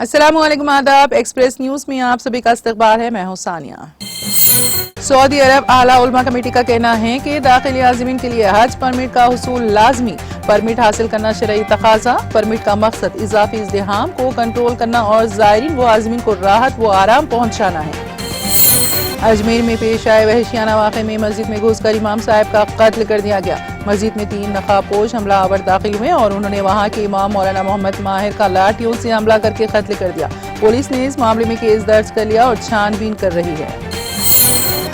अस्सलामुअलैकुम, आदाब। Express news में आप सभी का इस्तकबाल है। मैं हूं सानिया। सऊदी अरब आला उलमा कमेटी का कहना है कि दाखिली आज़मीन के लिए हज परमिट का हुसूल लाजमी। परमिट हासिल करना शरई तकाजा। परमिट का मकसद इजाफी इज़्दिहाम को कंट्रोल करना और ज़ायरीन व आज़मीन को राहत व आराम पहुँचाना है। अजमेर में पेश आए वहशियाना वाक़े में मस्जिद में घुसकर इमाम साहब का कत्ल कर दिया गया। मस्जिद में 3 नकाबपोश हमलावर दाखिल हुए और उन्होंने वहां के इमाम मौलाना मोहम्मद माहिर का लाठियों से हमला करके कत्ल कर दिया। पुलिस ने इस मामले में केस दर्ज कर लिया और छानबीन कर रही है।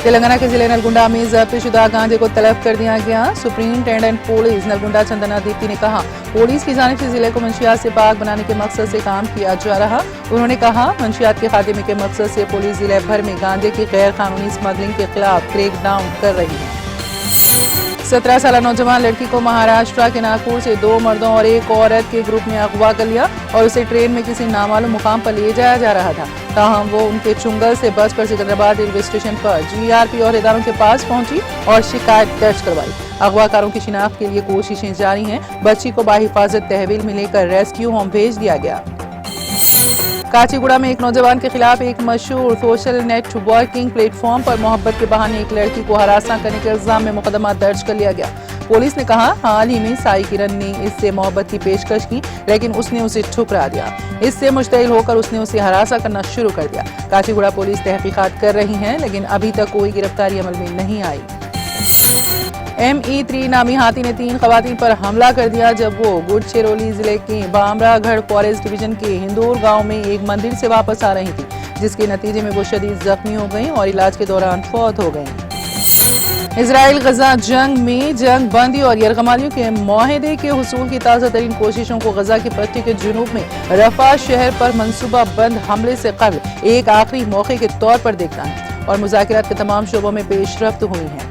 तेलंगाना के जिले नलगुंडा में ज़ब्त-शुदा गांजे को तलब कर दिया गया। सुप्रिंटेंडेंट पुलिस नलगुंडा चंदना दीप्ति ने कहा, पुलिस की जानिब से जिले को मंशियात से पाक बनाने के मकसद से काम किया जा रहा। उन्होंने कहा, मंशियात के खात्मे के मकसद से पुलिस जिले भर में गांजे की गैर कानूनी स्मगलिंग के खिलाफ क्रैकडाउन कर रही है। 17 साल नौजवान लड़की को महाराष्ट्र के नागपुर से 2 मर्दों और 1 औरत के ग्रुप ने अगवा कर लिया और उसे ट्रेन में किसी नामालूम मुकाम पर ले जाया जा रहा था। ताहम वो उनके चुंगल से बस पर सिकंदराबाद रेलवे स्टेशन पर GRP औहदेदारों के पास पहुंची और शिकायत दर्ज करवाई। अगवाकारों की शिनाख्त के लिए कोशिशें जारी हैं। बच्ची को बाहिफाजत तहवील में लेकर रेस्क्यू होम भेज दिया गया। काचीगुड़ा में एक नौजवान के खिलाफ एक मशहूर सोशल नेटवर्किंग प्लेटफॉर्म पर मोहब्बत के बहाने एक लड़की को हरासा करने के इल्जाम में मुकदमा दर्ज कर लिया गया। पुलिस ने कहा, हाल ही में साई किरण ने इससे मोहब्बत की पेशकश की, लेकिन उसने उसे ठुकरा दिया। इससे मुश्तइल होकर उसने उसे हरासा करना शुरू कर दिया। काचीगुड़ा पुलिस तहकीकात कर रही है, लेकिन अभी तक कोई गिरफ्तारी अमल में नहीं आई। ME3 नामी हाथी ने 3 खवातीन पर हमला कर दिया जब वो गुडचिरौली जिले के बामरागढ़ फॉरेस्ट डिवीजन के हिंदूर गांव में एक मंदिर से वापस आ रही थी, जिसके नतीजे में वो शदीद जख्मी हो गईं और इलाज के दौरान फौत हो गईं। इजराइल गजा जंग में जंग बंदी और यरगमालियों के मुआहदे के हुसूल की ताज़ा तरीन कोशिशों को गजा की पट्टी के जुनूब में रफा शहर पर मंसूबा बंद हमले से कबल एक आखिरी मौके के तौर पर देखना है और मुज़ाकरात के तमाम शोबों में पेशरफ्त हुई है।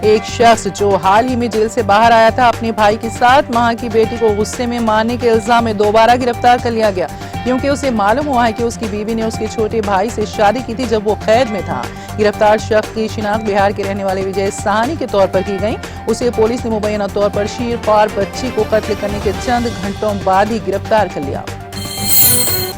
एक शख्स जो हाल ही में जेल से बाहर आया था, अपने भाई की 7 माह की बेटी को गुस्से में मारने के इल्जाम में दोबारा गिरफ्तार कर लिया गया, क्योंकि उसे मालूम हुआ है कि उसकी बीवी ने उसके छोटे भाई से शादी की थी जब वो कैद में था। गिरफ्तार शख्स की शिनाख्त बिहार के रहने वाले विजय साहनी के तौर पर की गई। उसे पुलिस ने मुबैना तौर पर शीरख्वार बच्ची को कत्ल करने के चंद घंटों बाद ही गिरफ्तार कर लिया।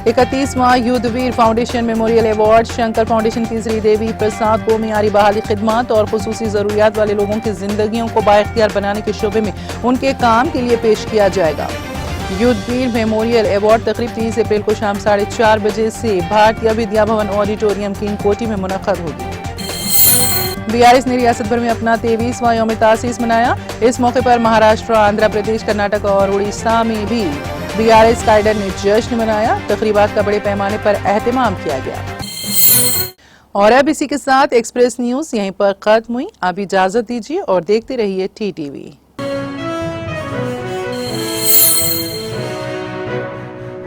31वां Yudhveer foundation memorial award Shankar foundation की श्रीदेवी प्रसाद को मियारी बहाली खिदमत और खुसूसी जरूरियात वाले लोगों की जिंदगियों को बाइख्तियार बनाने के शोबे में उनके काम के लिए पेश किया जाएगा। युद्धवीर मेमोरियल अवार्ड तकरीब 30 अप्रैल को शाम 4:30 बजे से भारतीय विद्या भवन ऑडिटोरियम किंग कोठी में मुनक्कद होगी। BRS ने रियासत भर में अपना 23वां यौम तासीस मनाया। इस मौके पर महाराष्ट्र, आंध्र प्रदेश, कर्नाटक और उड़ीसा में भी BRS कैडर ने जश्न मनाया। तकरीबात का बड़े पैमाने पर एहतमाम किया गया। और अब इसी के साथ एक्सप्रेस न्यूज यहीं पर खत्म हुई। आप इजाजत दीजिए और देखते रहिए TTV।